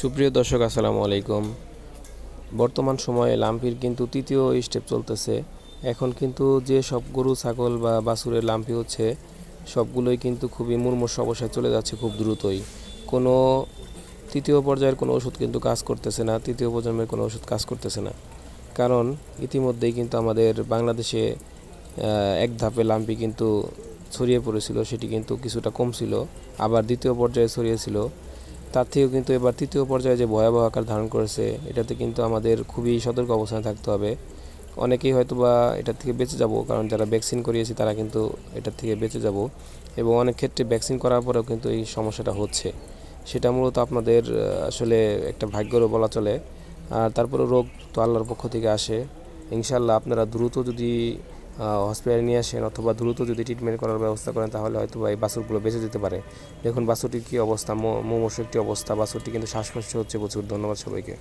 সুপ্রিয় দর্শক আসসালামু আলাইকুম। বর্তমান সময়ে লাম্পির কিন্তু তৃতীয় স্টেপ চলতেছে। এখন কিন্তু যে সব গরু ছাগল বা বাছুরের লাম্পি হচ্ছে সবগুলোই কিন্তু খুবই মুমূর্ষু অবস্থায় চলে যাচ্ছে খুব দ্রুতই। কোনো তৃতীয় পর্যায়ের কোনো ওষুধ কিন্তু কাজ করতেছে না, তৃতীয় প্রজন্মের কোনো ওষুধ কাজ করতেছে না। কারণ ইতিমধ্যেই কিন্তু আমাদের বাংলাদেশে এক ধাপে লাম্পি কিন্তু ছড়িয়ে পড়েছিল, সেটি কিন্তু কিছুটা কম ছিল, আবার দ্বিতীয় পর্যায়ে ছড়িয়েছিল। তার থেকেও কিন্তু এবার তৃতীয় পর্যায়ে যে ভয়াবহ আকার ধারণ করেছে, এটাতে কিন্তু আমাদের খুবই সতর্ক অবস্থানে থাকতে হবে। অনেকেই হয়তো বা এটার থেকে বেঁচে যাব, কারণ যারা ভ্যাকসিন করিয়েছে তারা কিন্তু এটার থেকে বেঁচে যাব, এবং অনেক ক্ষেত্রে ভ্যাকসিন করার পরেও কিন্তু এই সমস্যাটা হচ্ছে। সেটা মূলত আপনাদের আসলে একটা ভাগ্যরও বলা চলে। আর তারপরে রোগ তো আল্লাহর পক্ষ থেকে আসে। ইনশাল্লাহ আপনারা দ্রুত যদি হসপিটালে নিয়ে আসেন অথবা দ্রুত যদি ট্রিটমেন্ট করার ব্যবস্থা করেন, তাহলে হয়তো বা এই বাছুরগুলো বেঁচে যেতে পারে। দেখুন বাছুরটির কী অবস্থা, মুমূর্ষু একটি অবস্থা, বাছুরটি কিন্তু শ্বাসকষ্ট হচ্ছে প্রচুর। ধন্যবাদ সবাইকে।